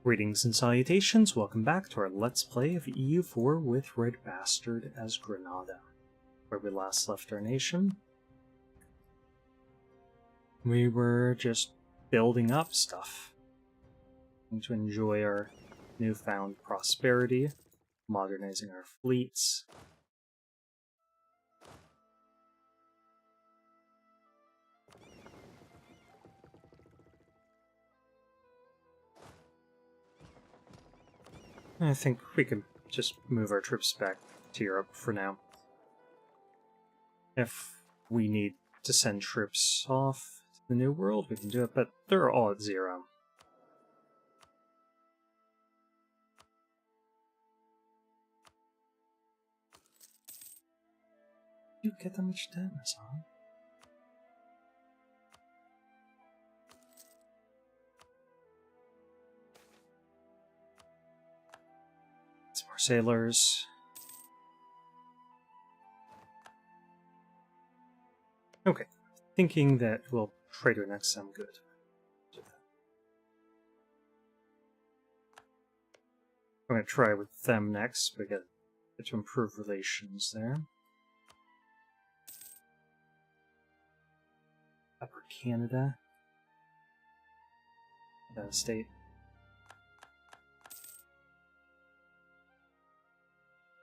Greetings and salutations, welcome back to our Let's Play of EU4 with RedBstrd as Granada. Where we last left our nation, we were just building up stuff. To enjoy our newfound prosperity, modernizing our fleets. I think we can just move our troops back to Europe for now. If we need to send troops off to the New World, we can do it, but they're all at 0. You get that much damage, huh? Some more sailors. Okay, thinking that we'll trade her next time. Good. I'm going to try with them next. We get to improve relations there. Upper Canada. That state.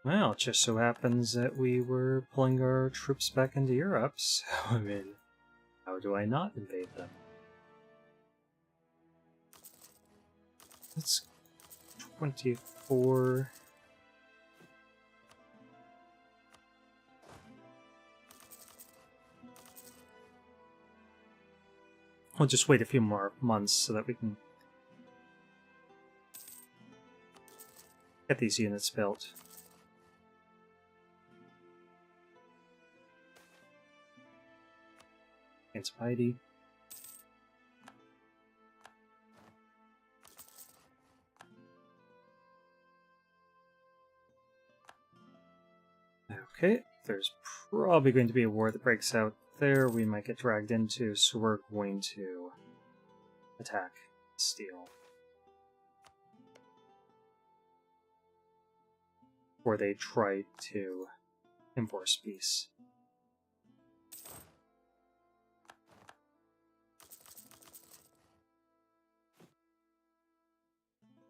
Well, it just so happens that we were pulling our troops back into Europe, so I mean, how do I not invade them? That's 24. We'll just wait a few more months so that we can get these units built. Against Spidey. Okay, there's probably going to be a war that breaks out there we might get dragged into, so we're going to attack Steel. Or they try to enforce peace.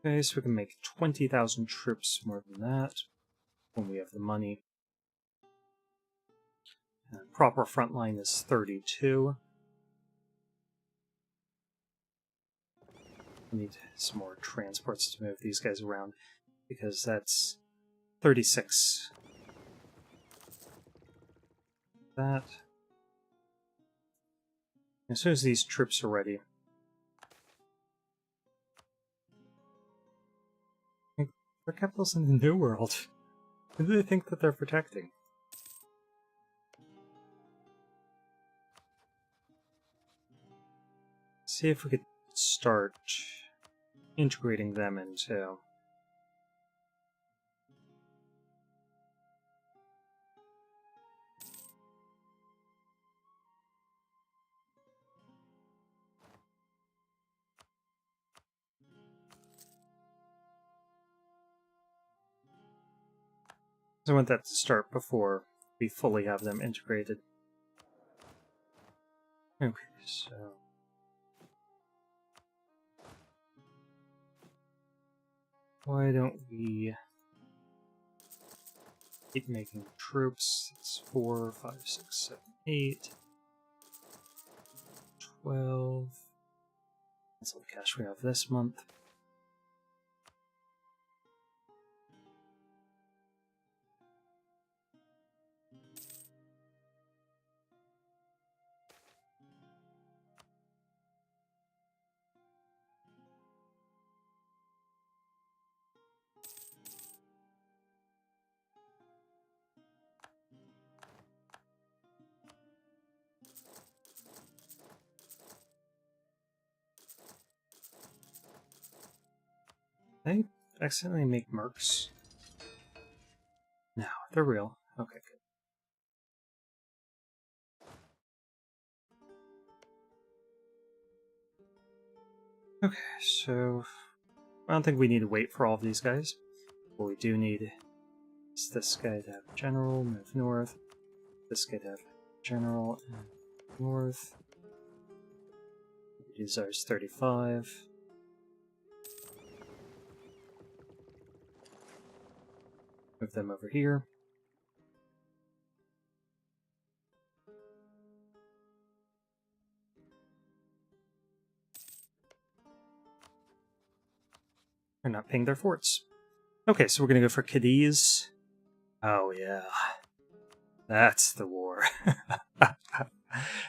Okay, so we can make 20,000 troops more than that when we have the money. Proper front line is 32. We need some more transports to move these guys around, because that's 36. That. As soon as these troops are ready, their capital's in the New World. Who do they think that they're protecting? See if we could start integrating them into... I want that to start before we fully have them integrated. Okay, so... why don't we keep making troops? It's 4, 5, 6, 7, 8, 12. That's all the cash we have this month. Did I accidentally make mercs? No, they're real. Okay, good. Okay, so I don't think we need to wait for all of these guys. What we do need is this guy to have general, move north. This guy to have general, and north. Use ours 35. Move them over here. They're not paying their forts. Okay, so we're gonna go for Cadiz. Oh yeah. That's the war.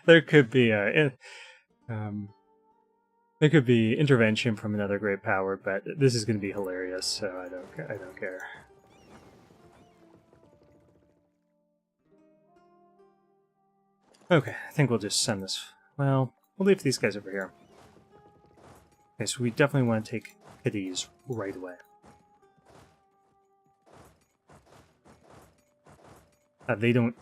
There could be a there could be intervention from another great power, but this is going to be hilarious, so I don't care. Okay, I think we'll just send this. Well, we'll leave these guys over here. Okay, so we definitely want to take Cadiz right away. They don't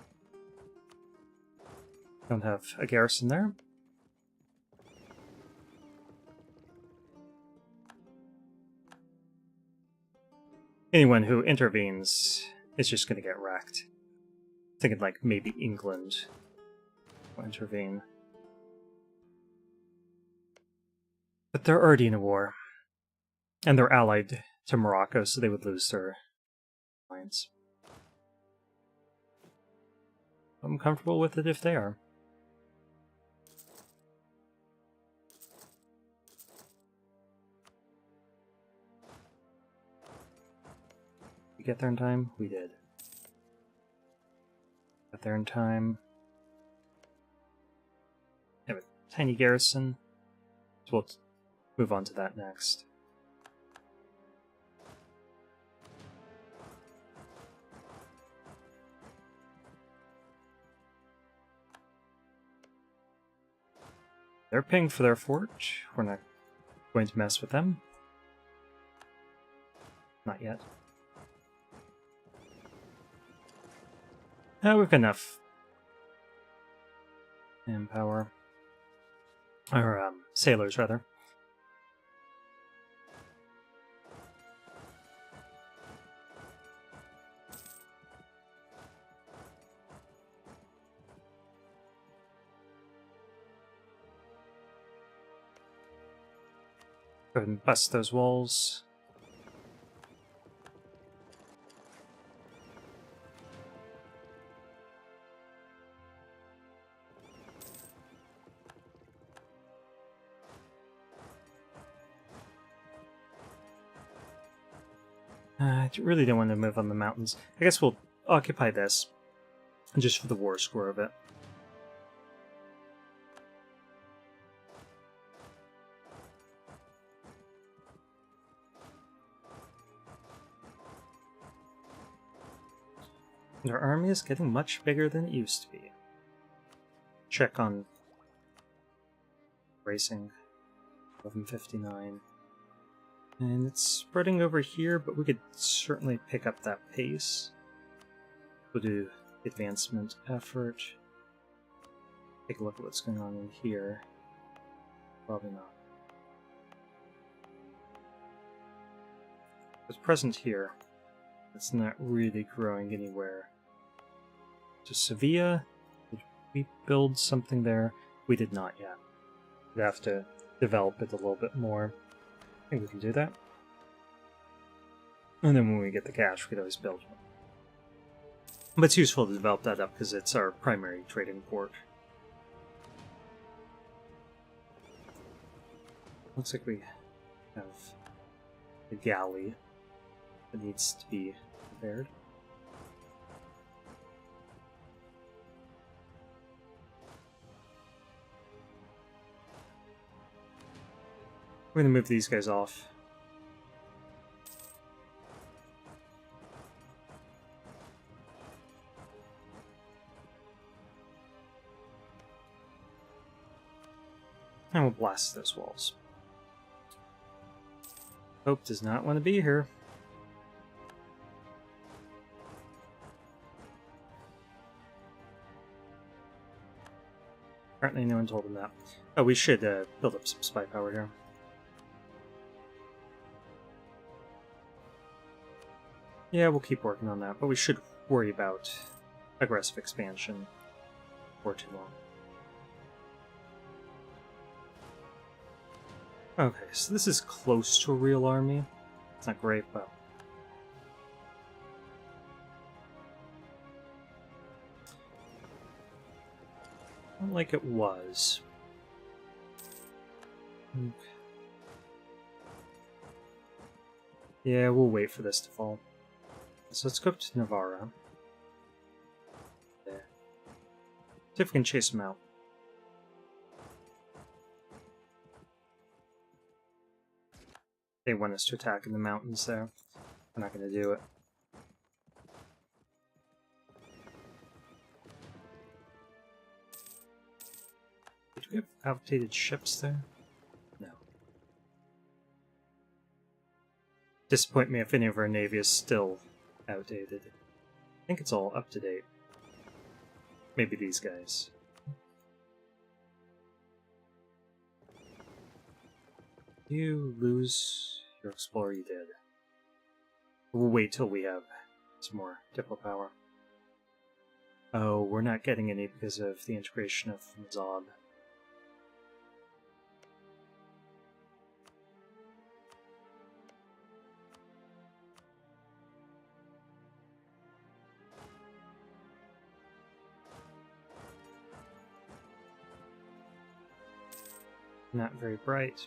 have a garrison there. Anyone who intervenes is just going to get wrecked. Thinking like maybe England will intervene. But they're already in a war. And they're allied to Morocco, so they would lose their alliance. I'm comfortable with it if they are. We get there in time? We did. Got there in time. Have a tiny garrison. So we'll move on to that next. They're paying for their fort. We're not going to mess with them. Not yet. We've got enough manpower. Or, sailors, rather. Go ahead and bust those walls. I really don't want to move on the mountains. I guess we'll occupy this, just for the war score of it. Their army is getting much bigger than it used to be. Check on racing. 1159. And it's spreading over here, but we could certainly pick up that pace. We'll do advancement effort. Take a look at what's going on in here. Probably not. What's present here? It's not really growing anywhere. So Sevilla, did we build something there? We did not yet. We'd have to develop it a little bit more. I think we can do that. And then when we get the cash, we could always build one. But it's useful to develop that up because it's our primary trading port. Looks like we have a galley that needs to be repaired. We're going to move these guys off. And we'll blast those walls. Pope does not want to be here. Apparently no one told him that. Oh, we should build up some spy power here. Yeah, we'll keep working on that, but we should worry about aggressive expansion for too long. Okay, so this is close to a real army. It's not great, but... not like it was. Okay. Yeah, we'll wait for this to fall. So let's go up to Navarra. There. See if we can chase him out. They want us to attack in the mountains there. We're not going to do it. Do we have outdated ships there? No. Disappoint me if any of our navy is still outdated. I think it's all up to date. Maybe these guys. You lose your explorer, you did. We'll wait till we have some more diplo power. Oh, we're not getting any because of the integration of Zob. Not very bright.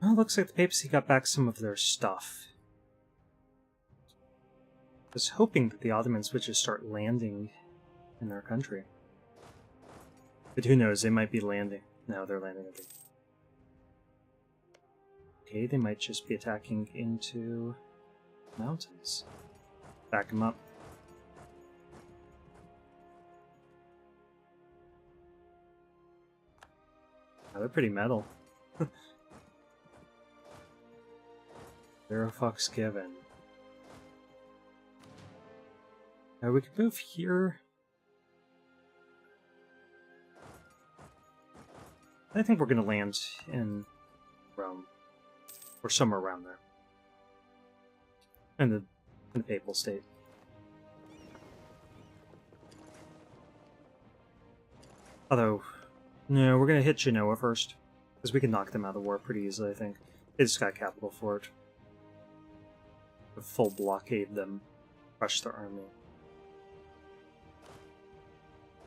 Well, looks like the papacy got back some of their stuff. I was hoping that the Ottomans would just start landing in our country. But who knows, they might be landing. No, they're landing again. Okay, they might just be attacking into mountains. Back them up. Oh, they're pretty metal. 0 fucks given. Now we could move here. I think we're going to land in Rome. Or somewhere around there. In the Papal State. Although, no, we're going to hit Genoa first. Because we can knock them out of the war pretty easily, I think. They just got capital for it. We'll full blockade them. Crush their army.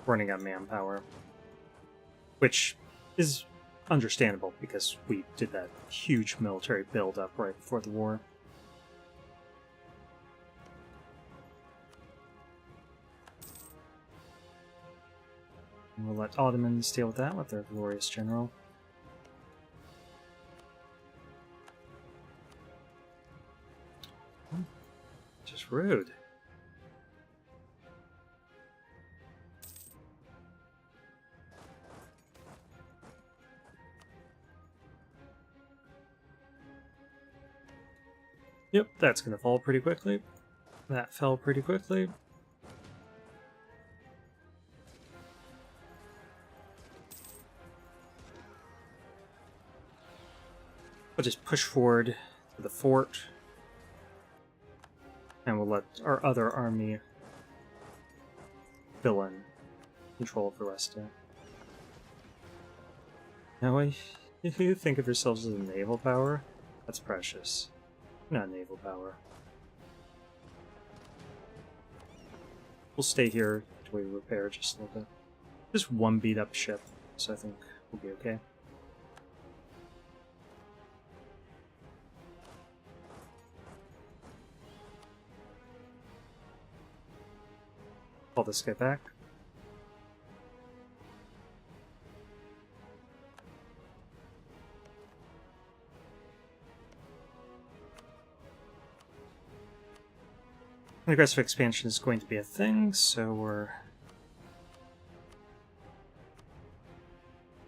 Running out of manpower. Which is understandable, because we did that huge military build-up right before the war. And we'll let Ottomans deal with that with their glorious general. Just rude. Yep, that's gonna fall pretty quickly. That fell pretty quickly. We'll just push forward to the fort. And we'll let our other army fill in control of the rest of it. Now, if you think of yourselves as a naval power, that's precious. Not naval power. We'll stay here until we repair just a little bit. Just one beat up ship, so I think we'll be okay. Call this guy back. Aggressive expansion is going to be a thing, so we're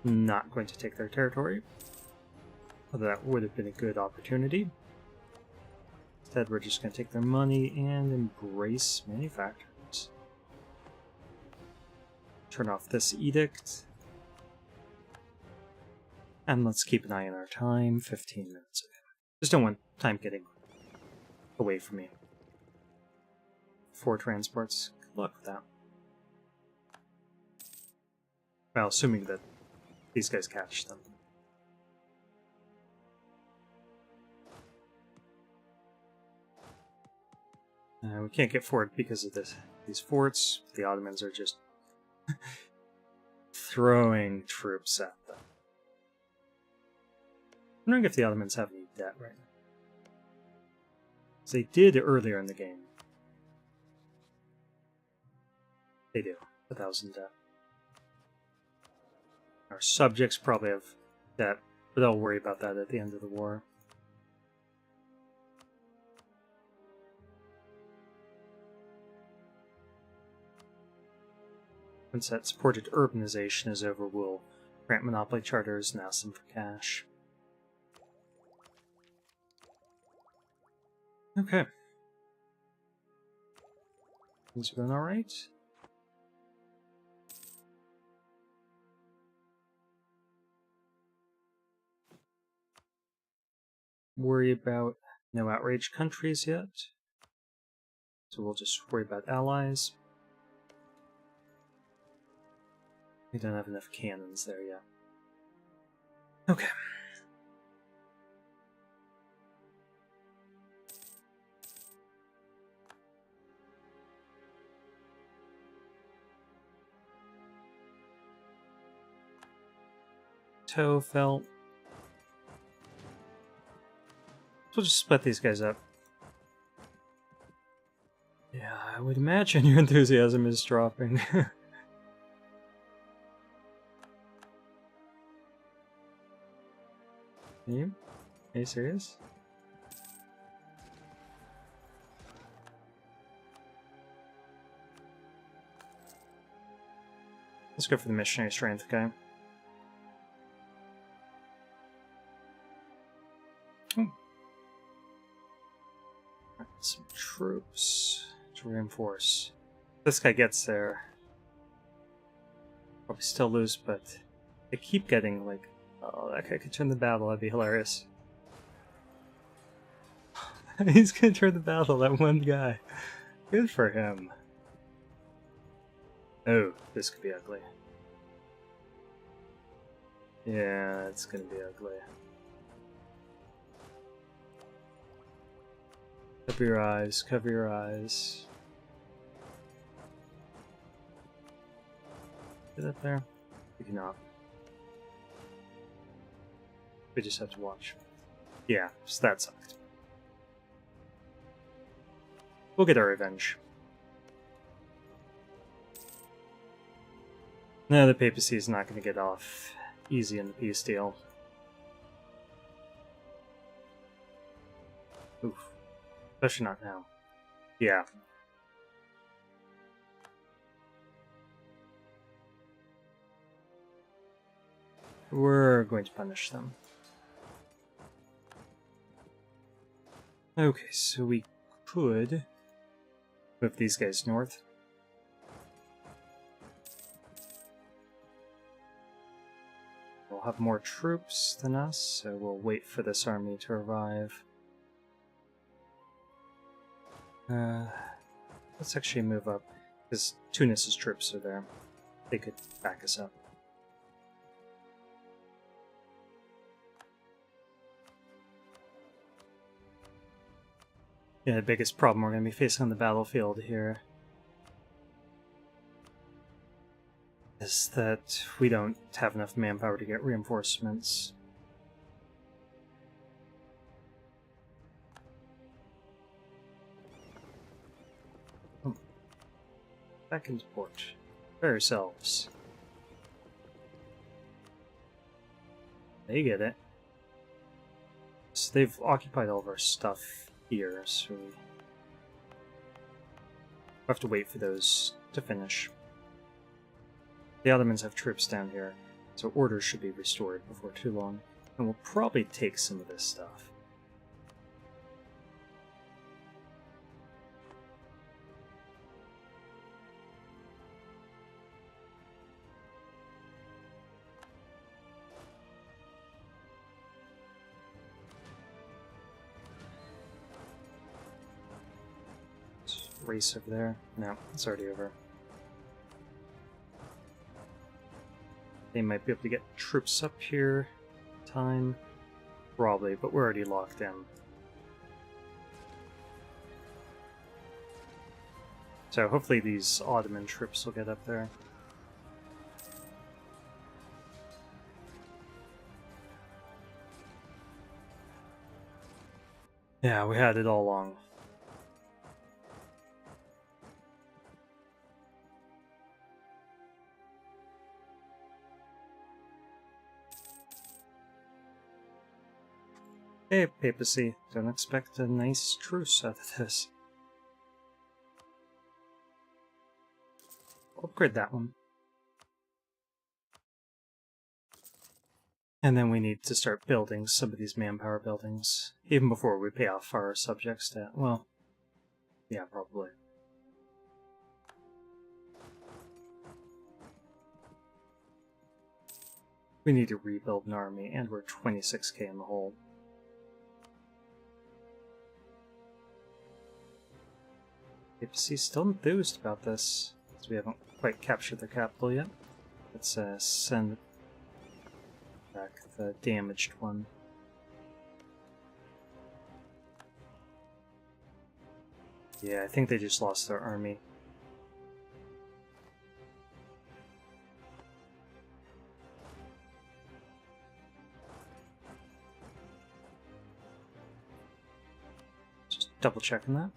not going to take their territory. Although that would have been a good opportunity. Instead, we're just going to take their money and embrace manufacturers. Turn off this edict. And let's keep an eye on our time. 15 minutes. Just don't want time getting away from me. 4 transports. Good luck with that. Well, assuming that these guys catch them. We can't get forward because of these forts. The Ottomans are just throwing troops at them. I'm wondering if the Ottomans have any debt right now. They did earlier in the game. They do. 1,000 debt. Our subjects probably have debt, but I'll worry about that at the end of the war. Once that supported urbanization is over, we'll grant monopoly charters and ask them for cash. Okay. Things are going alright. Worry about no outraged countries yet. So we'll just worry about allies. We don't have enough cannons there yet. Okay. Toe felt. We'll just split these guys up. Yeah, I would imagine your enthusiasm is dropping. Are you serious? Let's go for the missionary strength guy. Some troops to reinforce. This guy gets there. Probably still lose, but they keep getting like, oh, that guy could turn the battle. That'd be hilarious. He's gonna turn the battle. That one guy. Good for him. Oh, this could be ugly. Yeah, it's gonna be ugly. Cover your eyes, cover your eyes. Get up there? We cannot. We just have to watch. Yeah, so that sucked. We'll get our revenge. No, the papacy is not going to get off easy in the peace deal. Oof. Especially not now. Yeah. We're going to punish them. Okay, so we could move these guys north. We'll have more troops than us, so we'll wait for this army to arrive. Let's actually move up, because Tunis's troops are there. They could back us up. Yeah, the biggest problem we're going to be facing on the battlefield here is that we don't have enough manpower to get reinforcements. Back into port. For yourselves. They get it. So they've occupied all of our stuff here, so we have to wait for those to finish. The Ottomans have troops down here, so order should be restored before too long. And we'll probably take some of this stuff. race over there. No, it's already over. They might be able to get troops up here. Time. Probably, but we're already locked in. So hopefully these Ottoman troops will get up there. Yeah, we had it all along. Hey, Papacy. Don't expect a nice truce out of this. Upgrade that one. And then we need to start building some of these manpower buildings, even before we pay off our subjects debt. Well, yeah, probably. We need to rebuild an army, and we're 26k in the hole. Papacy's still enthused about this, because we haven't quite captured their capital yet. Let's send back the damaged one. Yeah, I think they just lost their army. Just double checking that.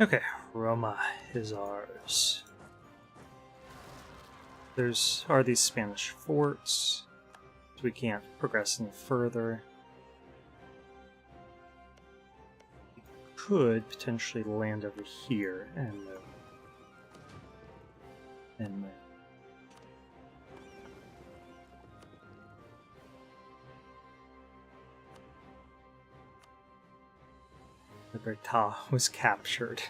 Okay, Roma is ours. Are these Spanish forts, so we can't progress any further. We could potentially land over here and move. And move. Libertad was captured.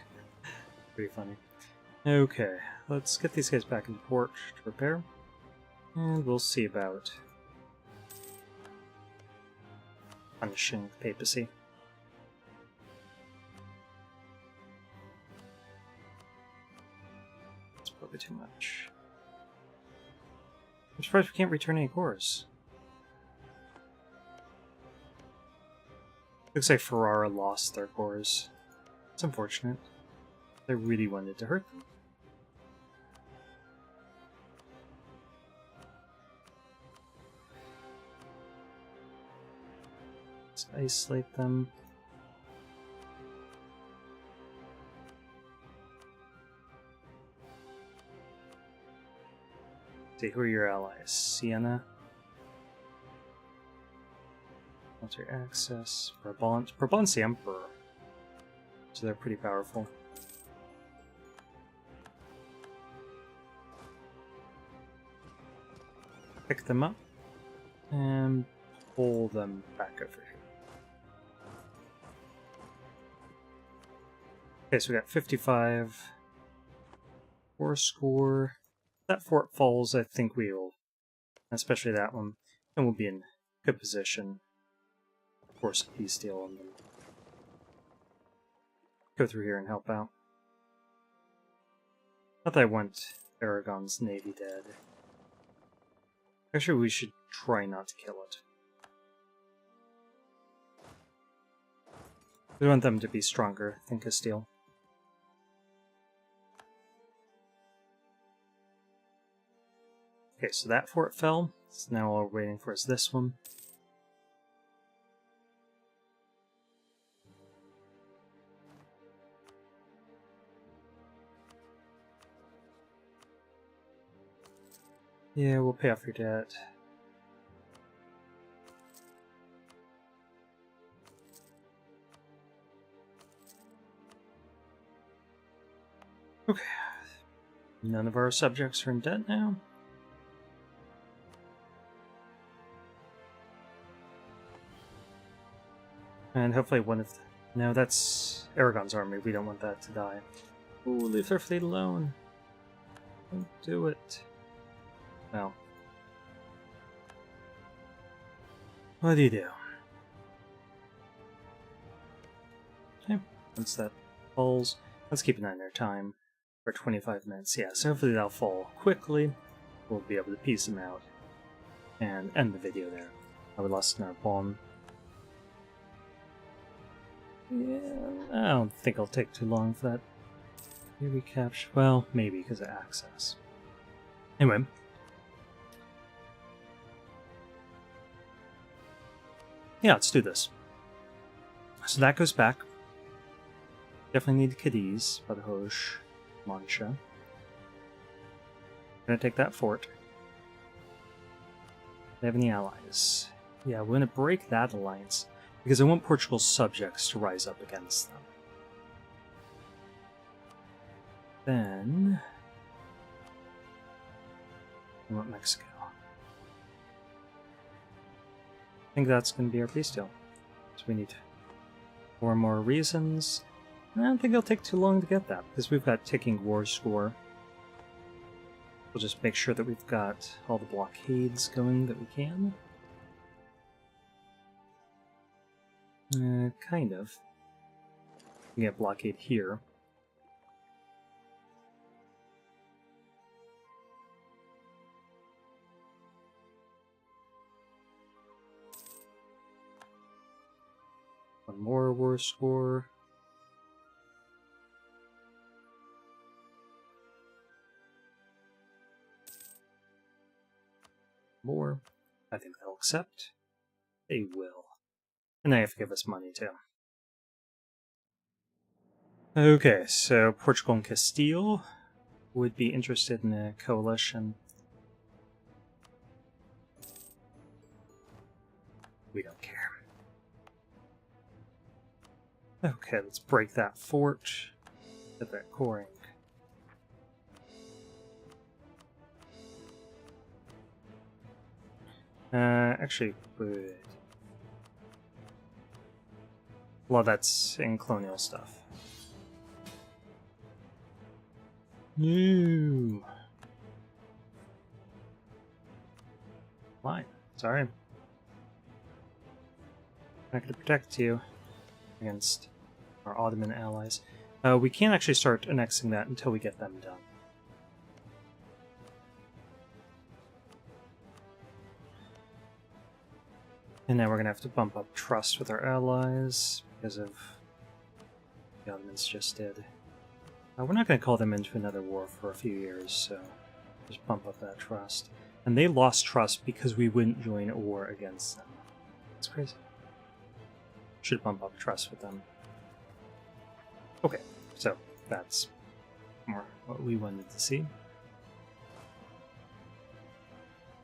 Pretty funny. Okay, let's get these guys back into port to repair. And we'll see about punishing the papacy. That's probably too much. I'm surprised we can't return any cores. Looks like Ferrara lost their cores. It's unfortunate. They really wanted to hurt them. Let's isolate them. See, who are your allies? Siena? Military access. Brabant. Brabant's the Emperor. So they're pretty powerful. Pick them up and pull them back over here. Okay, so we got 55 4 score. If that fort falls, I think we will, especially that one, and we'll be in good position. Force a peace deal on them. Go through here and help out. Not that I want Aragon's navy dead. Actually, we should try not to kill it. We want them to be stronger than Castile. Okay, so that fort fell. So now all we're waiting for is this one. Yeah, we'll pay off your debt. Okay. None of our subjects are in debt now. And hopefully one of... No, that's Aragon's army. We don't want that to die. Ooh, leave their fleet alone. Don't do it. Well. What do you do? Okay, once that falls, let's keep an eye on their time for 25 minutes. Yeah, so hopefully that'll fall quickly. We'll be able to piece them out and end the video there. We lost another bomb. Yeah, I don't think it'll take too long for that. Maybe capture. Well, maybe because of access. Anyway. Yeah, let's do this. So that goes back. Definitely need Cadiz, Badajoz, Mancha. Gonna take that fort. Do they have any allies? Yeah, we're gonna break that alliance because I want Portugal's subjects to rise up against them. Then I want Mexico. I think that's going to be our peace deal. So we need 4 more reasons. I don't think it'll take too long to get that because we've got ticking war score. We'll just make sure that we've got all the blockades going that we can. Kind of. We get blockade here. One more war score. More. I think they'll accept. They will. And they have to give us money too. Okay, so Portugal and Castile would be interested in a coalition. We don't care. Okay, let's break that fort. Get that coring. Actually, good. Well, that's in colonial stuff. No. Fine. Sorry. I'm not going to protect you against our Ottoman allies. We can't actually start annexing that until we get them done. And now we're going to have to bump up trust with our allies because of the Ottomans just did. We're not going to call them into another war for a few years, so just bump up that trust. And they lost trust because we wouldn't join a war against them. That's crazy. Should bump up trust with them. Okay, so that's more what we wanted to see.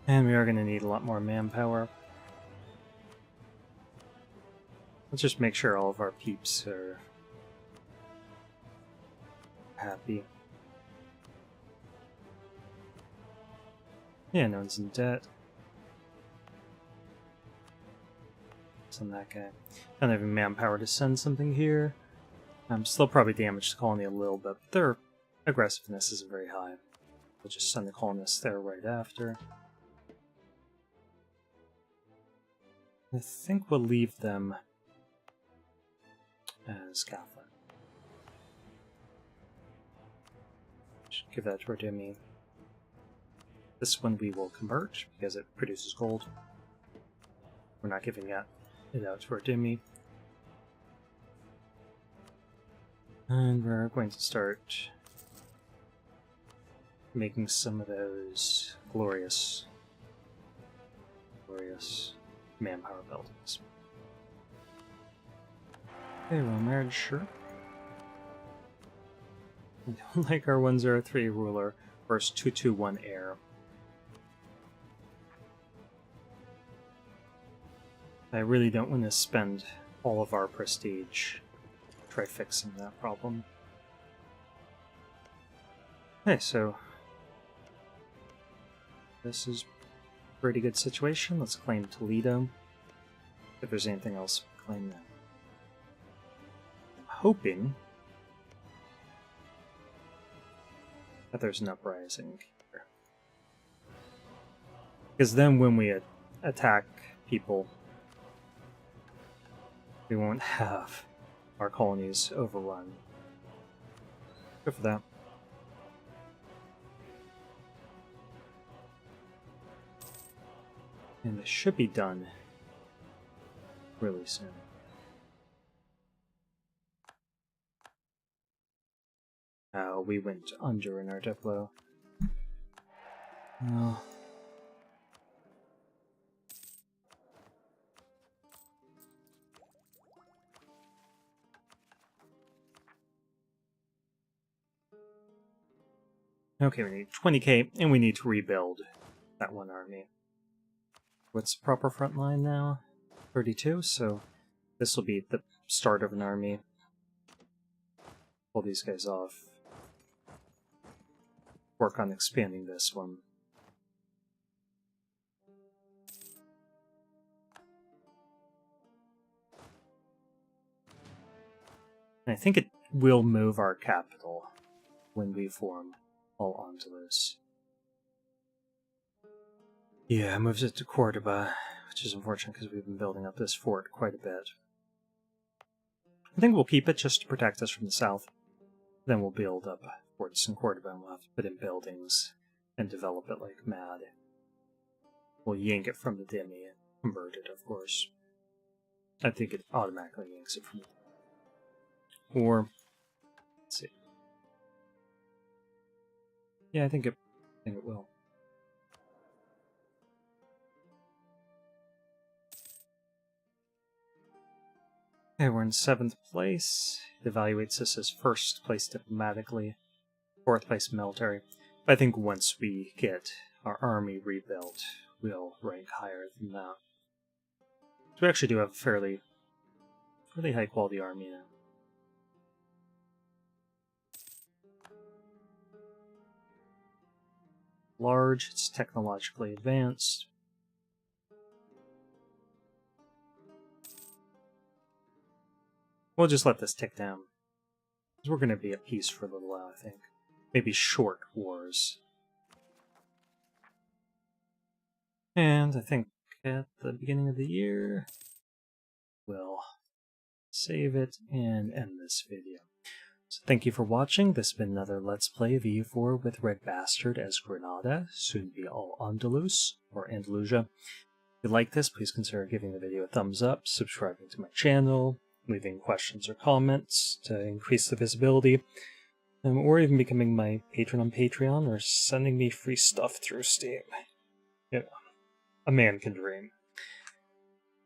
And we are going to need a lot more manpower. Let's just make sure all of our peeps are happy. Yeah, no one's in debt. Send that guy. I don't have any manpower to send something here. Still probably damage the colony a little bit, but their aggressiveness isn't very high. We'll just send the colonists there right after. I think we'll leave them as Catholic. Should give that to our Demi. This one we will convert because it produces gold. We're not giving it out to our Demi. And we're going to start making some of those glorious manpower buildings. Okay, well, marriage, sure. I don't like our 103 ruler versus 221 heir. I really don't want to spend all of our prestige try fixing that problem. Okay, so this is a pretty good situation. Let's claim Toledo. If there's anything else, claim that. hoping that there's an uprising here. Because then when we attack people, we won't have our colonies overrun. Good for that. And this should be done really soon. We went under in our Diplo. Oh. Okay, we need 20k, and we need to rebuild that one army. What's the proper front line now? 32, so this will be the start of an army. Pull these guys off. Work on expanding this one. And I think it will move our capital when we form all Andalusia. Yeah, it moves it to Cordoba, which is unfortunate because we've been building up this fort quite a bit. I think we'll keep it just to protect us from the south. Then we'll build up forts in Cordoba and we'll have to put in buildings and develop it like mad. We'll yank it from the Demi and convert it, of course. I think it automatically yanks it from the... Or... Let's see. Yeah, I think it will. Okay, we're in 7th place. It evaluates us as 1st place diplomatically, 4th place military. But I think once we get our army rebuilt, we'll rank higher than that. So we actually do have a fairly high quality army now. Large, it's technologically advanced. We'll just let this tick down. Because we're going to be at peace for a little while, I think. Maybe short wars. And I think at the beginning of the year, we'll save it and end this video. So thank you for watching. This has been another Let's Play of EU4 with RedBstrd as Granada, soon to be all Andalus, or Andalusia. If you like this, please consider giving the video a thumbs up, subscribing to my channel, leaving questions or comments to increase the visibility, or even becoming my patron on Patreon, or sending me free stuff through Steam. You know, a man can dream.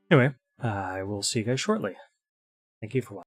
Anyway, I will see you guys shortly. Thank you for watching.